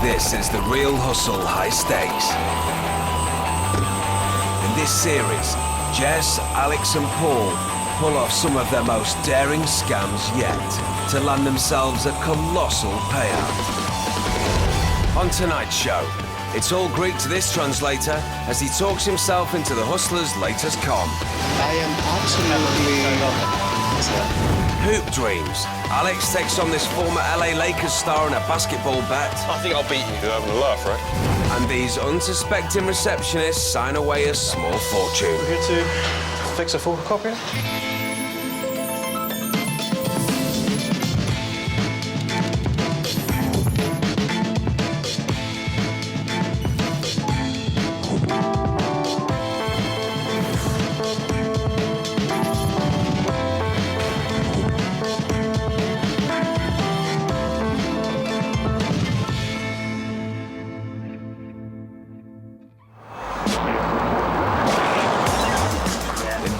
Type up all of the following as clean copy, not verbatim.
This is the real hustle high stakes. In this series, Jess, Alex and Paul pull off some of their most daring scams yet to land themselves a colossal payout. On tonight's show, it's all Greek to this translator as he talks himself into the hustler's latest con. I am absolutely... Hoop dreams. Alex takes on this former LA Lakers star in a basketball bet. I think I'll beat you. You're having a laugh, right? And these unsuspecting receptionists sign away a small fortune. We're here to fix a photocopy.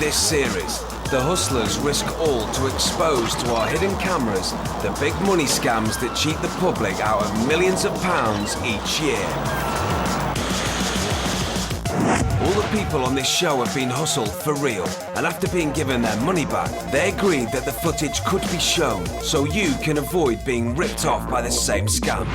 This series, the hustlers risk all to expose to our hidden cameras the big money scams that cheat the public out of millions of pounds each year. All the people on this show have been hustled for real, and after being given their money back, they agreed that the footage could be shown so you can avoid being ripped off by the same scams.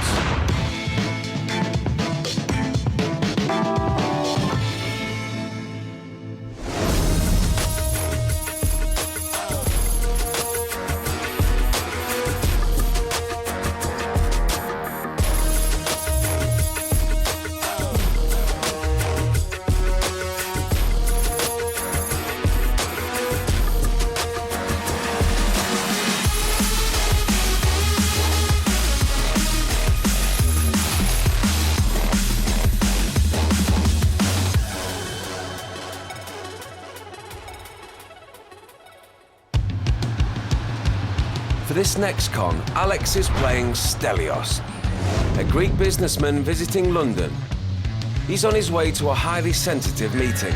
For this next con, Alex is playing Stelios, a Greek businessman visiting London. He's on his way to a highly sensitive meeting.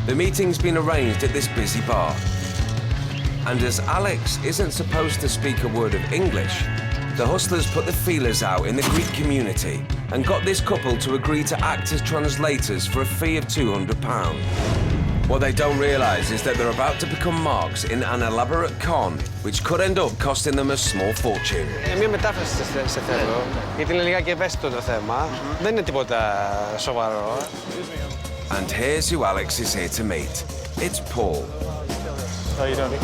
The meeting's been arranged at this busy bar. And as Alex isn't supposed to speak a word of English, the hustlers put the feelers out in the Greek community and got this couple to agree to act as translators for a fee of £200. What they don't realise is that they're about to become marks in an elaborate con, which could end up costing them a small fortune. Μια μετάφραση σε θέλω, γιατί είναι λιγάκι ευαίσθητο το θέμα. Δεν είναι τίποτα σοβαρό. And here's who Alex is here to meet. It's Paul. How you doing?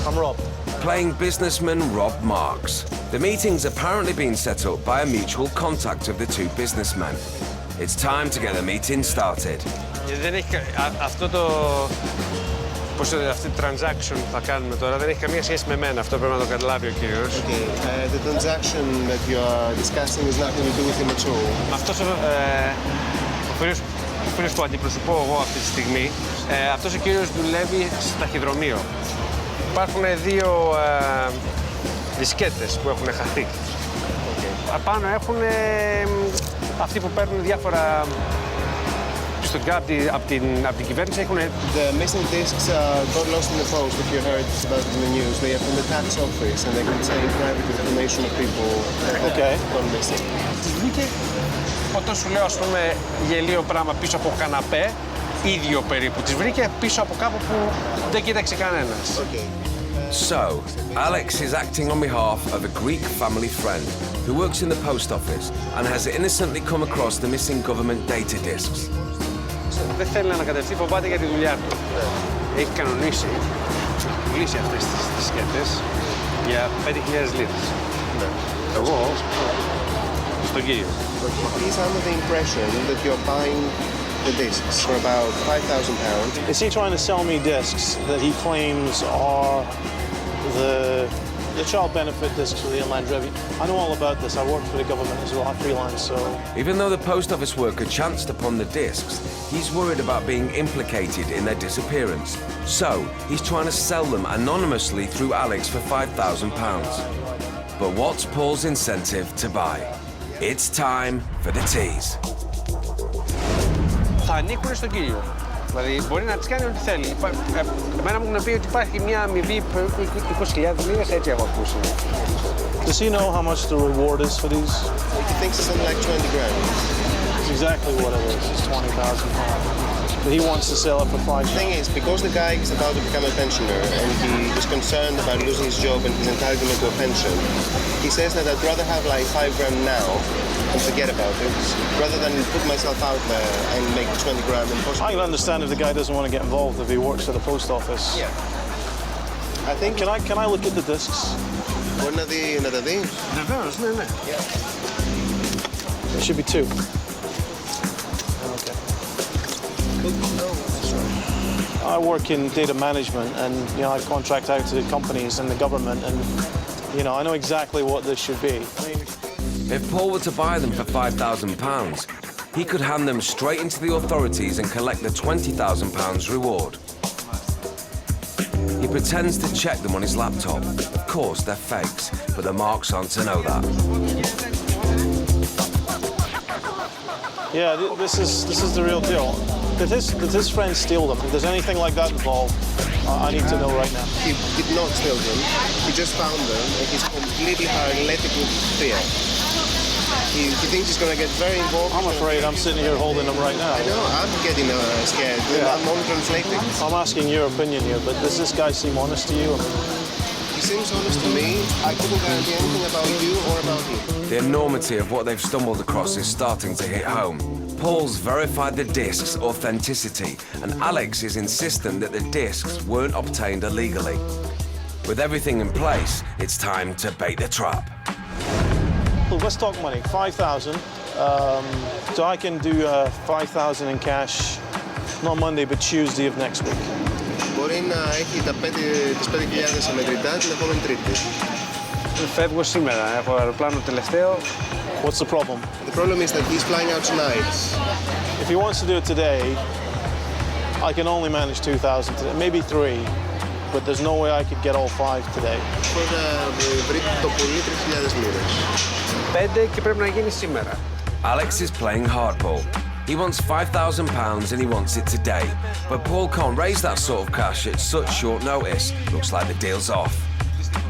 I'm Rob. Playing businessman Rob Marks. The meeting's apparently been set up by a mutual contact of the two businessmen. It's time to get the meeting started. Δεν έχει αυτό αυτή τη transaction που θα κάνουμε τώρα δεν έχει καμία σχέση με μένα. Αυτό πρέπει να το καταλάβει ο κύριος. Okay, the transaction that you are discussing is nothing to do with him at all. Αυτός ο φίλος που αντιπροσωπώ εγώ αυτή τη στιγμή, αυτός ο κύριος δουλεύει στο ταχυδρομείο. Υπάρχουν δύο δισκέτες που έχουν χαθεί. Okay. Απάνω έχουν αυτοί που παίρνουν διάφορα πιστωτικά από την κυβέρνηση έχουν... The missing discs got lost in the post, if you heard about it in the news. They are from the tax office and they contain private information of people that have gone missing. Τις βρήκε, όταν σου λέω ας πούμε γελίο πράγμα πίσω από καναπέ, ίδιο περίπου. Τις βρήκε πίσω από κάπου που δεν κοίταξε κανένας. Okay. So, Alex is acting on behalf of a Greek family friend who works in the post office and has innocently come across the missing government data discs. Δεν θέλει να ανακατευτεί, φοβάται για τη δουλειά του. Έχει κανονίσει, πουλήσει αυτές τις δισκέτες για 5.000 λίρες. Εγώ, στον κύριο. He's under the impression that you're buying the discs for about £5,000. Is he trying to sell me discs that he claims are the child benefit discs for the inland revenue? I know all about this. I work for the government as well. I freelance, so... Even though the post office worker chanced upon the discs, he's worried about being implicated in their disappearance. So, he's trying to sell them anonymously through Alex for £5,000. But what's Paul's incentive to buy? It's time for the tease. Θα ανήκουν στον κύριο. Δηλαδή μπορεί να τις κάνει ό,τι θέλει. Εμένα μου έχουν πει ότι υπάρχει μια αμοιβή 20.000 λίρες, έτσι έχω ακούσει. Does he know how much the reward is for these? He thinks it's something like 20 grand. It's exactly what it is. It's £20,000. But he wants to sell it for The thing is, because the guy is about to become a pensioner and he is concerned about losing his job and his entitlement to a pension, he says that I'd rather have like 5 grand now and forget about it, rather than put myself out there and make 20 grand impossible. I can understand if the guy doesn't want to get involved if he works at the post office. Yeah. I think... Can I look at the discs? Μπορεί να τα δει. Βεβαίως, ναι. There should be 2. Okay. I work in data management and, you know, I contract out to the companies and the government and, you know, I know exactly what this should be. I mean, If Paul were to buy them for £5,000, he could hand them straight into the authorities and collect the £20,000 reward. He pretends to check them on his laptop. Of course, they're fakes, but the marks aren't to know that. yeah, this is the real deal. Did his friend steal them? If there's anything like that involved, I need to know right now. He did not steal them. He just found them and he's completely paralytic with fear. He thinks he's going to get very involved. I'm afraid I'm sitting here holding them right now. I know, I'm getting scared. Yeah. I'm only translating. I'm asking your opinion here, but does this guy seem honest to you? He seems honest to me. I couldn't guarantee anything about you or about him. The enormity of what they've stumbled across is starting to hit home. Paul's verified the discs' authenticity, and Alex is insistent that the discs weren't obtained illegally. With everything in place, it's time to bait the trap. Look, let's talk money. 5,000. So I can do 5,000 in cash, not Monday, but Tuesday of next week. Μπορεί να έχει τις 5.000 σε μετρητά την επόμενη Τρίτη. Φεύγω σήμερα, έχω αεροπλάνο τελευταίο. What's the problem? The problem is that he's flying out tonight. If he wants to do it today, I can only manage 2,000 today, maybe 3, but there's no way I could get all 5 today. Μπορεί να βρει το πολύ 3.000 λίρες. 5 και πρέπει να γίνει σήμερα. Alex is playing hardball. He wants £5,000 and he wants it today. But Paul can't raise that sort of cash at such short notice. Looks like the deal's off.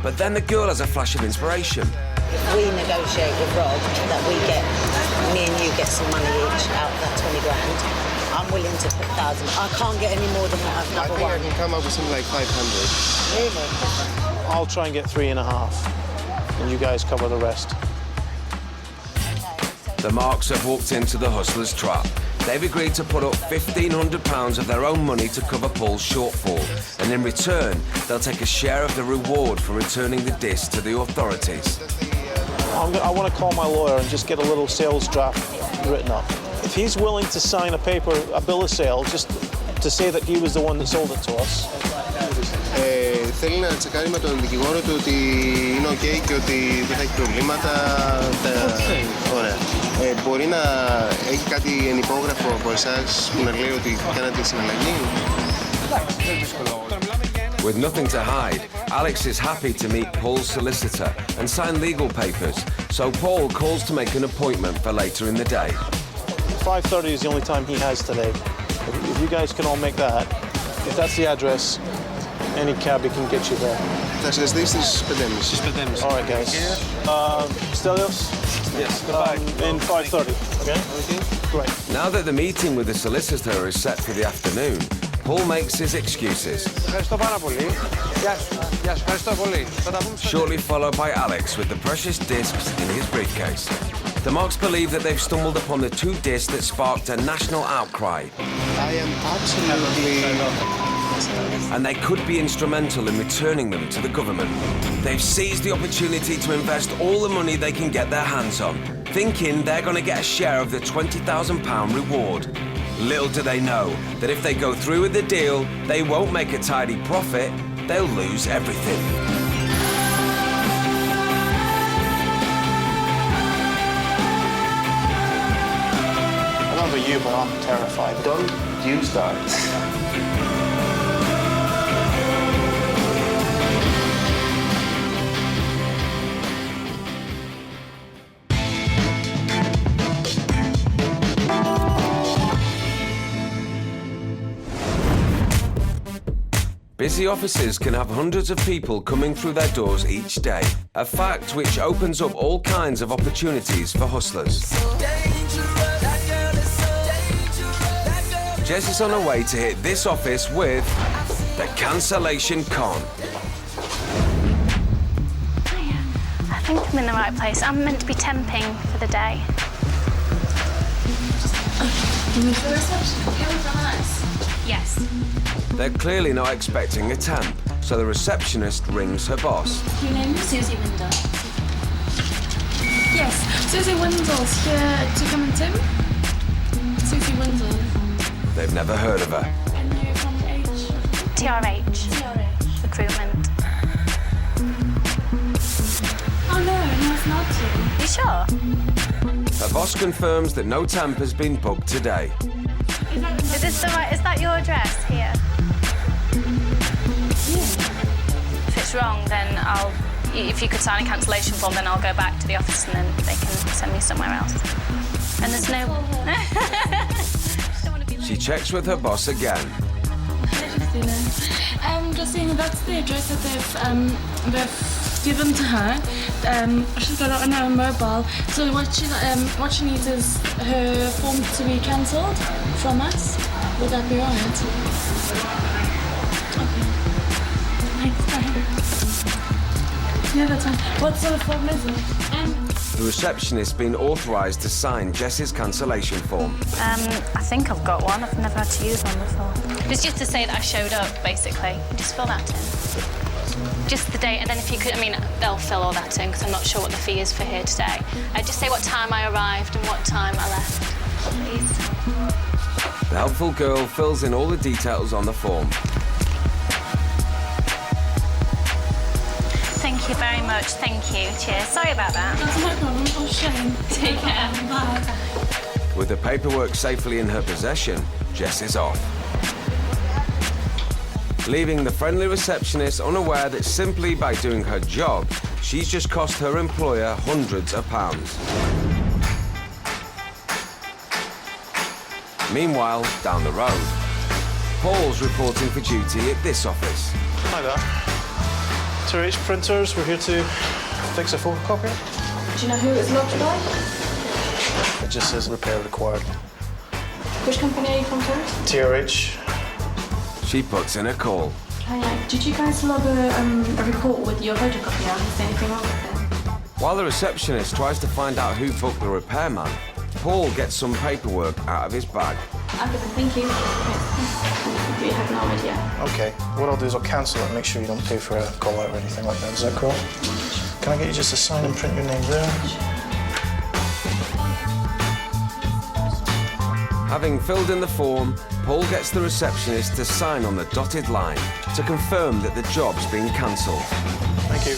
But then the girl has a flash of inspiration. If we negotiate with Rob that me and you get some money each out of that 20 grand, I'm willing to put 1,000. I can't get any more than that. I Number think I one. can come up with something like 500. Really? I'll try and get 3.5, and you guys cover the rest. The Marks have walked into the hustler's trap. They've agreed to put up £1,500 of their own money to cover Paul's shortfall, and in return, they'll take a share of the reward for returning the disc to the authorities. I want to call my lawyer and just get a little sales draft written up. If he's willing to sign a bill of sale, just to say that he was the one that sold it to us. Θέλει να τσεκάρει με τον δικηγόρο του ότι είναι ok και ότι δεν θα έχει προβλήματα. Ωραία. Μπορεί να έχει κάτι ενυπόγραφο από εσάς που να λέει ότι κάνατε τη συναλλαγή. With nothing to hide, Alex is happy to meet Paul's solicitor and sign legal papers, so Paul calls to make an appointment for later in the day. 5:30 is the only time he has today. If you guys can all make that, if that's the address, any cabbie can get you there. Θα σας δει στις 5.30. All right, guys. Stelios? Yes, goodbye. In 5:30, okay? Great. Now that the meeting with the solicitor is set for the afternoon, Paul makes his excuses, Ευχαριστώ πάρα πολύ. Γεια σου. Γεια σου. Ευχαριστώ πολύ. Θα τα πούμε στο shortly followed by Alex with the precious discs in his briefcase. The Marks believe that they've stumbled upon the 2 discs that sparked a national outcry, I am absolutely... and they could be instrumental in returning them to the government. They've seized the opportunity to invest all the money they can get their hands on, thinking they're going to get a share of the £20,000 reward. Little do they know that if they go through with the deal, they won't make a tidy profit, they'll lose everything. I don't know about you, but I'm terrified. Don't use that. busy offices can have hundreds of people coming through their doors each day, a fact which opens up all kinds of opportunities for hustlers. Jess is on her way to hit this office with the cancellation con. I think I'm in the right place. I'm meant to be temping for the day. You mean for the reception? Okay, we've done nice. Yes. They're clearly not expecting a temp, so the receptionist rings her boss. Your name is Susie Windle. Yes, Susie Windle's here to come and Tim. Susie Windle. They've never heard of her. And you're from TRH. TRH. Recruitment. Oh no, it's not you. You sure? Her boss confirms that no temp has been booked today. Is this the right? Is that your address here? If it's wrong, then I'll. If you could sign a cancellation form, then I'll go back to the office and then they can send me somewhere else. And there's no. Don't want to be late. She checks with her boss again. Justine, that's the address that they've given to her. She's got it on her mobile. So what she needs is her form to be cancelled from us. Would that be alright? Okay. Thanks. Bye. Yeah, that's fine. What sort of form is it? The receptionist's been authorised to sign Jess's cancellation form. I think I've got one. I've never had to use one before. It's just to say that I showed up, basically. Just fill that in. Just the date, and then if you could, I mean, they'll fill all that in because I'm not sure what the fee is for here today. Just say what time I arrived and what time I left, please. The helpful girl fills in all the details on the form. Thank you very much. Thank you. Cheers. Sorry about that. That's no problem. Oh, shame. Take care. Bye. With the paperwork safely in her possession, Jess is off. Leaving the friendly receptionist unaware that simply by doing her job, she's just cost her employer hundreds of pounds. Meanwhile, down the road, Paul's reporting for duty at this office. Hi there. 2H printers, we're here to fix a photocopier. Do you know who it's logged by? It just says repair required. Which company are you from, sorry? TRH. She puts in a call. Hiya. Did you guys log a report with your photocopier? Is there anything wrong with it? While the receptionist tries to find out who booked the repairman, Paul gets some paperwork out of his bag. Okay, thank you. Okay. You have no idea. Okay, what I'll do is I'll cancel it and make sure you don't pay for a call out or anything like that. Is that cool? Can I get you just to sign and print your name there? Having filled in the form, Paul gets the receptionist to sign on the dotted line to confirm that the job's been cancelled. Thank you.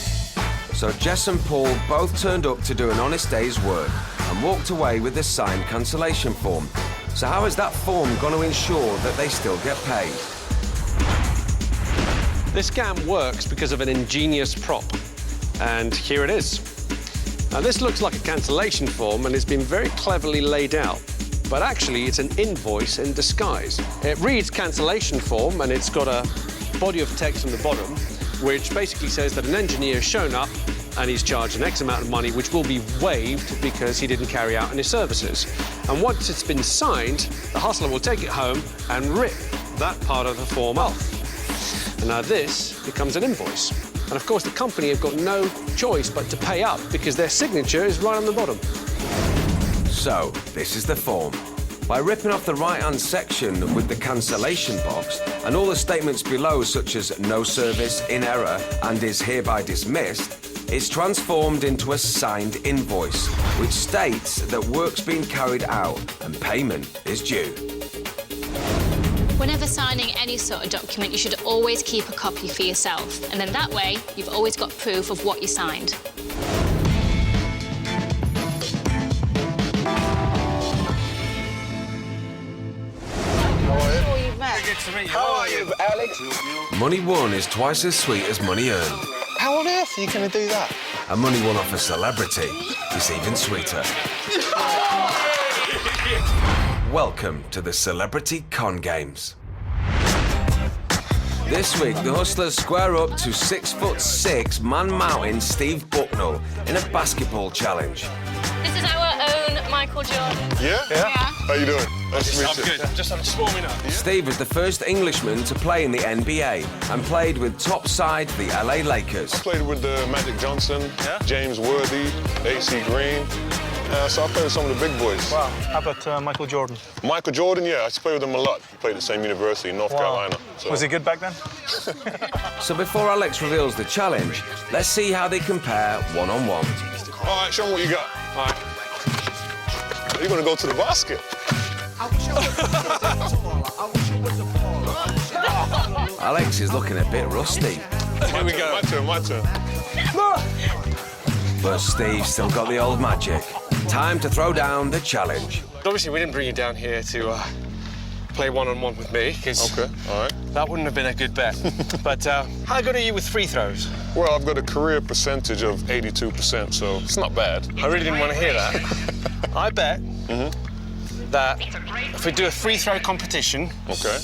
So Jess and Paul both turned up to do an honest day's work and walked away with the signed cancellation form. So how is that form going to ensure that they still get paid? This scam works because of an ingenious prop. And here it is. Now, this looks like a cancellation form and it's been very cleverly laid out. But actually, it's an invoice in disguise. It reads cancellation form and it's got a body of text on the bottom, which basically says that an engineer has shown up and he's charged an X amount of money, which will be waived because he didn't carry out any services. And once it's been signed, the hustler will take it home and rip that part of the form off. And now this becomes an invoice. And of course, the company have got no choice but to pay up because their signature is right on the bottom. So, this is the form. By ripping off the right-hand section with the cancellation box and all the statements below, such as no service, in error, and is hereby dismissed, it's transformed into a signed invoice, which states that work's been carried out and payment is due. Whenever signing any sort of document, you should always keep a copy for yourself, and then that way, you've always got proof of what you signed. How are you, Alex? Money won is twice as sweet as money earned. How on earth are you going to do that? And money won off a celebrity is even sweeter. Welcome to the Celebrity Con Games. This week, the Hustlers square up to 6'6" man mountain Steve Bucknell in a basketball challenge. This is our own Michael Jordan. Yeah? How you doing? Nice to meet you. I'm just warming up. Steve was the first Englishman to play in the NBA and played with top side the LA Lakers. Played with Magic Johnson, James Worthy, AC Green. So I played with some of the big boys. Wow. How about Michael Jordan? Michael Jordan, yeah, I used to play with him a lot. He played at the same university in North Carolina. So. Was he good back then? So before Alex reveals the challenge, let's see how they compare one-on-one. All right, show me what you got. All right. You're gonna go to the basket. Alex is looking a bit rusty. Here we go. My turn. But Steve's still got the old magic. Time to throw down the challenge. Obviously, we didn't bring you down here to play one-on-one with me, because Okay, all right. that wouldn't have been a good bet. But how good are you with free throws? Well, I've got a career percentage of 82%, so it's not bad. I really didn't want to hear that. I bet that if we do a free throw competition, Okay.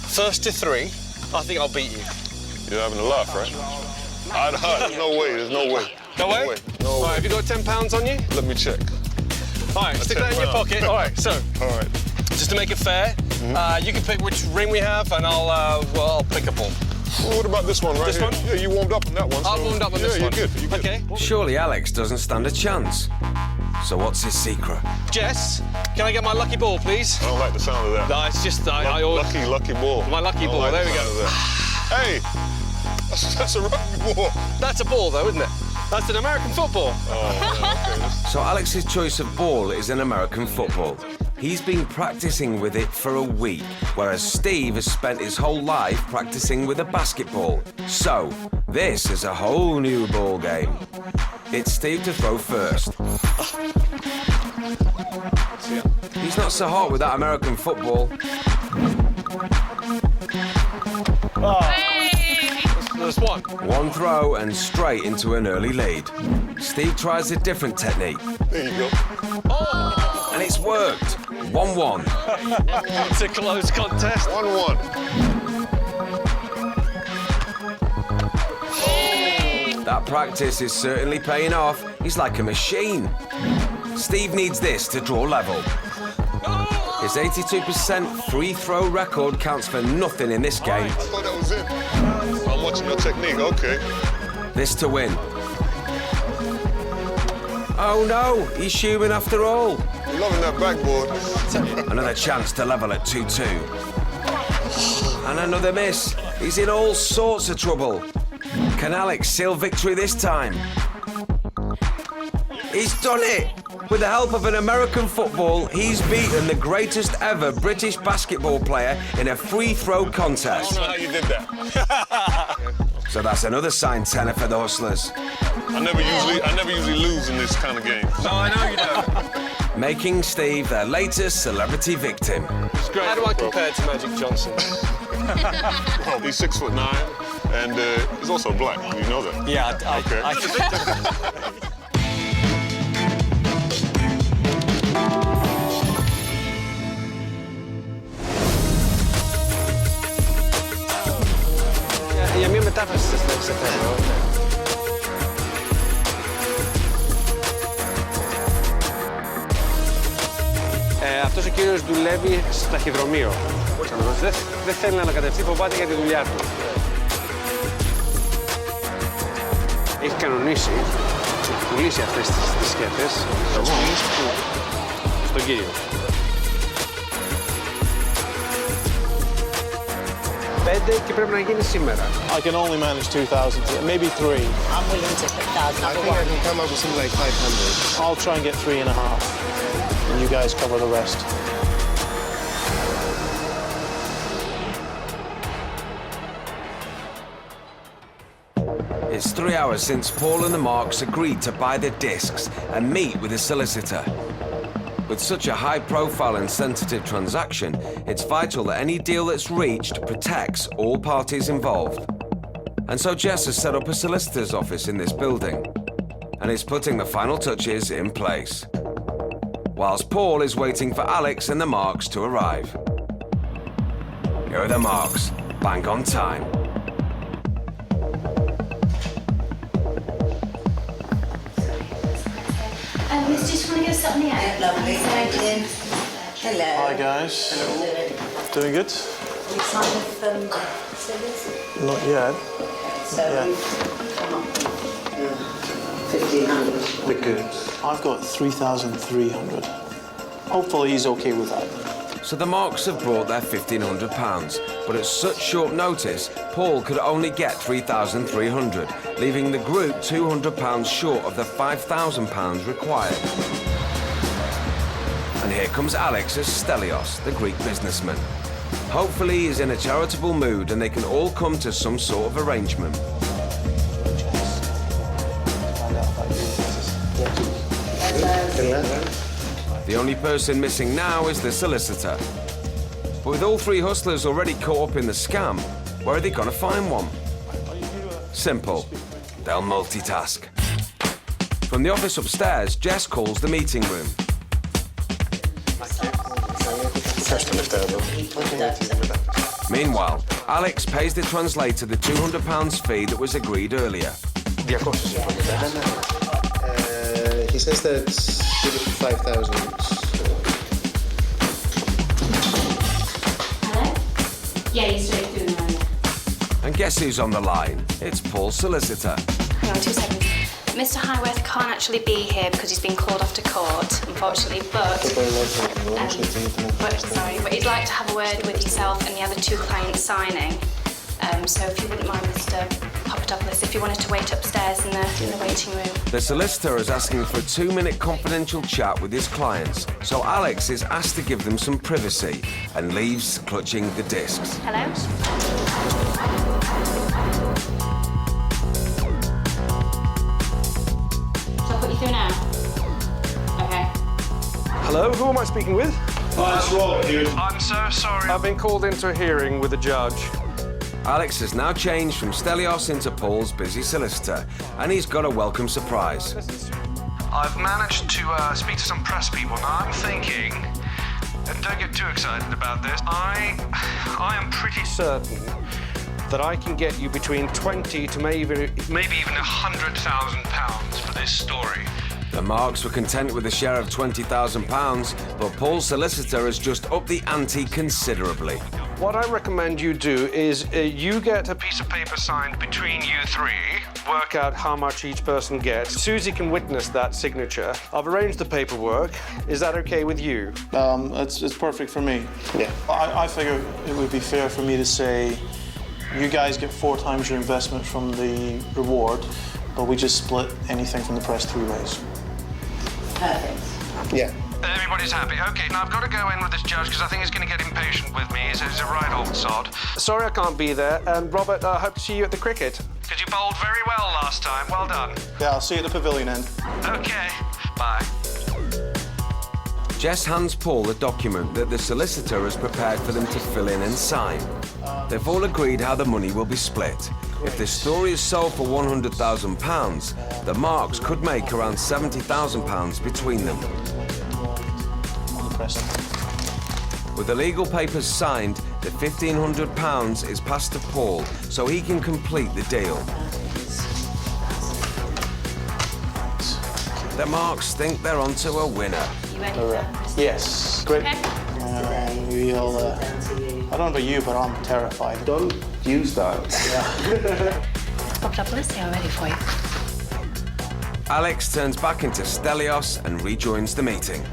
first to three, I think I'll beat you. You're having a laugh, right? There's no way. There's no way. No way? No All way. right, have you got £10 on you? Let me check. All right, stick that in your £10. pocket. All right, so All right. just to make it fair, you can pick which ring we have, and I'll pick a ball. Well, what about this one right This here? one? Yeah, you warmed up on that one. I so- warmed up on this yeah, one. You're good. Okay. Surely Alex doesn't stand a chance. So what's his secret? Jess, can I get my lucky ball, please? I don't like the sound of that. No, it's just I always... Lucky ball. My lucky I don't ball, like there the we sound go. of that. Hey, that's a rugby ball. That's a ball, though, isn't it? That's an American football. Oh, okay. So Alex's choice of ball is an American football. He's been practicing with it for a week, whereas Steve has spent his whole life practicing with a basketball. So, this is a whole new ball game. It's Steve to throw first. He's not so hot with that American football. There's one. One throw and straight into an early lead. Steve tries a different technique, There you go. and it's worked. 1-1. It's a close contest. 1-1. That practice is certainly paying off. He's like a machine. Steve needs this to draw level. His 82% free throw record counts for nothing in this game. I thought that was it. I'm watching your technique. Okay. This to win. Oh no, he's shooting after all. You're loving that backboard. Another chance to level at 2-2. And another miss. He's in all sorts of trouble. Can Alex seal victory this time? He's done it! With the help of an American football, he's beaten the greatest ever British basketball player in a free throw I contest. don't know how you did that. So that's another signed tenner for the Hustlers. I never usually lose in this kind of game. No, I know you don't. Making Steve their latest celebrity victim. It's great. How do I compare to Magic Johnson? Well, he's 6'9", and he's also black. You know that. Yeah, Okay. Για μια μετάφραση σε θέλω. Αυτός ο κύριος δουλεύει στο ταχυδρομείο. Δεν θέλει να ανακατευτεί, φοβάται για τη δουλειά του. Έχει κανονίσει να πουλήσει αυτές τις δισκέτες στον κύριο. 5 και πρέπει να γίνει σήμερα. I can only manage 2,000, maybe 3. I'm willing to put 1,000 I think I can come up with something like 500. I'll try and get 3.5, and you guys cover the rest. It's 3 hours since Paul and the Marks agreed to buy the discs and meet with a solicitor. With such a high-profile and sensitive transaction, it's vital that any deal that's reached protects all parties involved. And so Jess has set up a solicitor's office in this building, and is putting the final touches in place, whilst Paul is waiting for Alex and the Marks to arrive. Here are the Marks, bang on time. Miss, just want to go sit on the end. Lovely, thank you. Hello. Hi guys. Doing good? We signed up sellers? Not yet. So Yeah. we've come up with 1,500. Bit good. I've got 3,300. Hopefully he's okay with that. So the Marks have brought their £1,500, but at such short notice, Paul could only get 3,300, leaving the group £200 short of the £5,000 required. And here comes Alex as Stelios, the Greek businessman. Hopefully he's in a charitable mood and they can all come to some sort of arrangement. The only person missing now is the solicitor. But with all three hustlers already caught up in the scam, where are they going to find one? Simple. They'll multitask. From the office upstairs, Jess calls the meeting room. Meanwhile, Alex pays the translator the £200 fee that was agreed earlier. He says that give it 5,000. Hello? Yeah, you're straight through now. And guess who's on the line? It's Paul's solicitor. Hang on 2 seconds. Mr. Highworth can't actually be here because he's been called off to court, unfortunately, but he'd like to have a word with yourself and the other two clients signing. So if you wouldn't mind, Mr. Papadopoulos, if you wanted to wait upstairs in the waiting room. The solicitor is asking for a 2-minute confidential chat with his clients, so Alex is asked to give them some privacy and leaves clutching the discs. Hello? Shall I put you through now? Okay. Hello, who am I speaking with? Hi, it's Rob here. I'm so sorry. I've been called into a hearing with a judge. Alex has now changed from Stelios into Paul's busy solicitor, and he's got a welcome surprise. I've managed to speak to some press people. Now I'm thinking, and don't get too excited about this, I am pretty certain that I can get you between 20 to maybe even £100,000 for this story. The Marks were content with a share of £20,000, but Paul's solicitor has just upped the ante considerably. What I recommend you do is you get a piece of paper signed between you three, work out how much each person gets. Susie can witness that signature. I've arranged the paperwork. Is that okay with you? It's perfect for me. Yeah. I figure it would be fair for me to say you guys get 4 times your investment from the reward, but we just split anything from the press 3 ways. Perfect. Yeah. Everybody's happy. Okay, now I've got to go in with this judge because I think he's going to get impatient with me. He's a right old sod. Sorry I can't be there. And Robert, I hope to see you at the cricket. Because you bowled very well last time. Well done. Yeah, I'll see you at the pavilion end. Okay, bye. Jess hands Paul a document that the solicitor has prepared for them to fill in and sign. They've all agreed how the money will be split. If this story is sold for £100,000, the Marks could make around £70,000 between them. With the legal papers signed, the £1,500 is passed to Paul so he can complete the deal. The Marks think they're onto a winner. You ready for that? Yes, great. Okay. We'll, I don't know about you, but I'm terrified. Don't use that. Papadopoulos, they are ready for you. Alex turns back into Stelios and rejoins the meeting.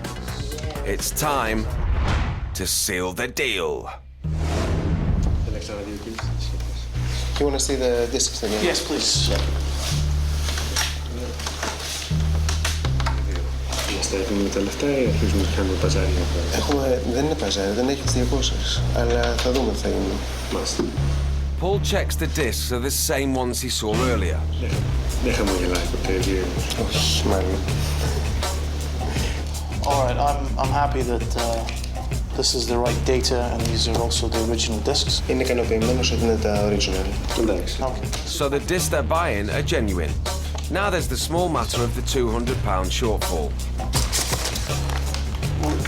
It's time to seal the deal. You want to see the discs again? Yes, please. Yeah. Δεν είναι παζάρι, δεν έχεις 200, αλλά θα δούμε τι θα γίνει. Paul checks the discs are the same ones he saw earlier. Όχι, μάλλον. All right, I'm happy that this is the right data and these are also the original discs. Είναι ικανοποιημένος ότι είναι τα original. Εντάξει. Okay. So the discs they're buying are genuine. Now there's the small matter of the £200 shortfall.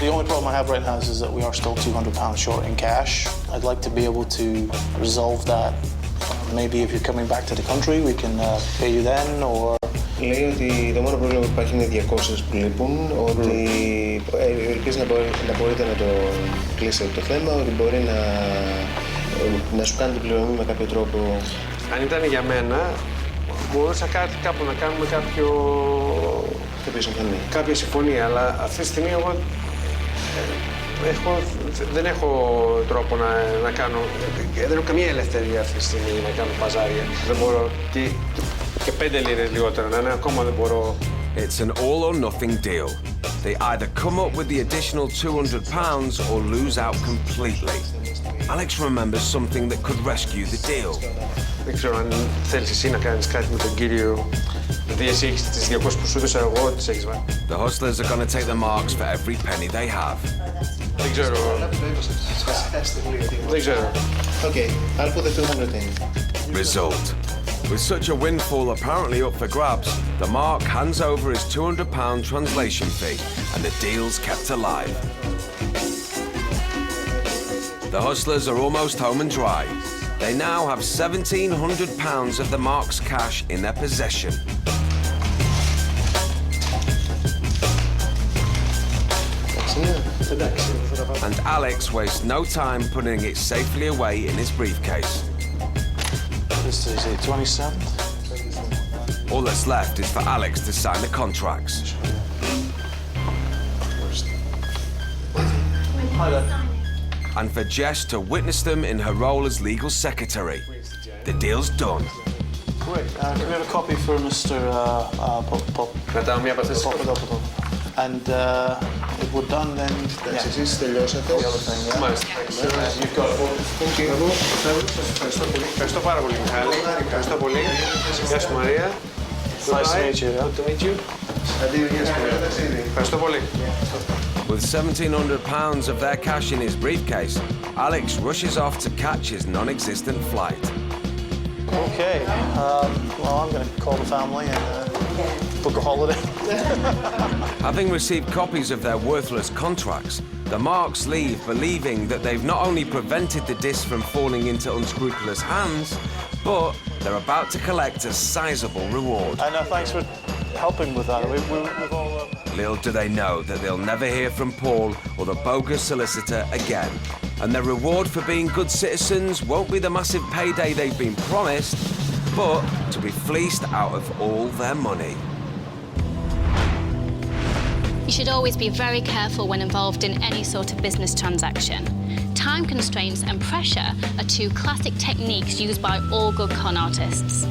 The only problem I have right now is that we are still £200 short in cash. I'd like to be able to resolve that. Maybe if you're coming back to the country, we can pay you then, or... Λέει ότι το μόνο πρόβλημα που υπάρχει είναι 200 που λείπουν, ότι ελπίζει να μπορείτε να το κλείσετε το θέμα, ότι μπορεί να σου κάνει την πληρωμή με κάποιο τρόπο. Αν ήταν για μένα, μπορούσα κάπου να κάνουμε κάποια συμφωνία, αλλά αυτή τη στιγμή εγώ δεν έχω τρόπο να κάνω, δεν έχω καμία ελευθερία αυτή τη στιγμή να κάνω παζάρια. Δεν μπορώ και 5 λίρες λιγότερα να είναι, ακόμα δεν μπορώ. It's an all or nothing deal. They either come up with the additional £200 or lose out completely. Alex remembers something that could rescue the deal. Δεν ξέρω αν θέλεις εσύ να κάνεις κάτι με τον κύριο, δηλαδή εσύ έχεις τις 200 που σου έδωσα εγώ, τις έχεις βάλει. The hustlers are going to take the marks for every penny they have. Δεν ξέρω. Δεν ξέρω. Okay, I'll put the 200 in. Result. With such a windfall apparently up for grabs, the mark hands over his £200 translation fee and the deal's kept alive. The hustlers are almost home and dry. They now have £1,700 of the mark's cash in their possession. And Alex wastes no time putting it safely away in his briefcase. This is the 27th. All that's left is for Alex to sign the contracts. And for Jess to witness them in her role as legal secretary. The deal's done. Great. Can we have a copy for Mr. Pop? And if we're done, then... Εσείς τελειώσατε. You've got Ευχαριστώ πάρα πολύ, Μιχάλη. Ευχαριστώ πολύ. Γεια σου, Μαρία. Nice to meet you. Good to meet you. Ευχαριστώ πολύ. With £1,700 of their cash in his briefcase, Alex rushes off to catch his non-existent flight. Okay. Well, I'm going to call the family and book a holiday. Having received copies of their worthless contracts, the marks leave believing that they've not only prevented the disc from falling into unscrupulous hands, but they're about to collect a sizable reward. I know, thanks for helping with that. We've all... Little do they know that they'll never hear from Paul or the bogus solicitor again. And their reward for being good citizens won't be the massive payday they've been promised, but to be fleeced out of all their money. You should always be very careful when involved in any sort of business transaction. Time constraints and pressure are two classic techniques used by all good con artists.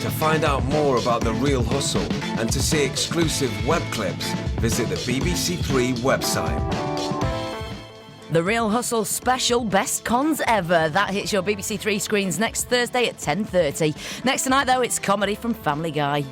To find out more about The Real Hustle and to see exclusive web clips, visit the BBC Three website. The Real Hustle special Best Cons Ever. That hits your BBC Three screens next Thursday at 10:30. Next tonight, though, it's comedy from Family Guy.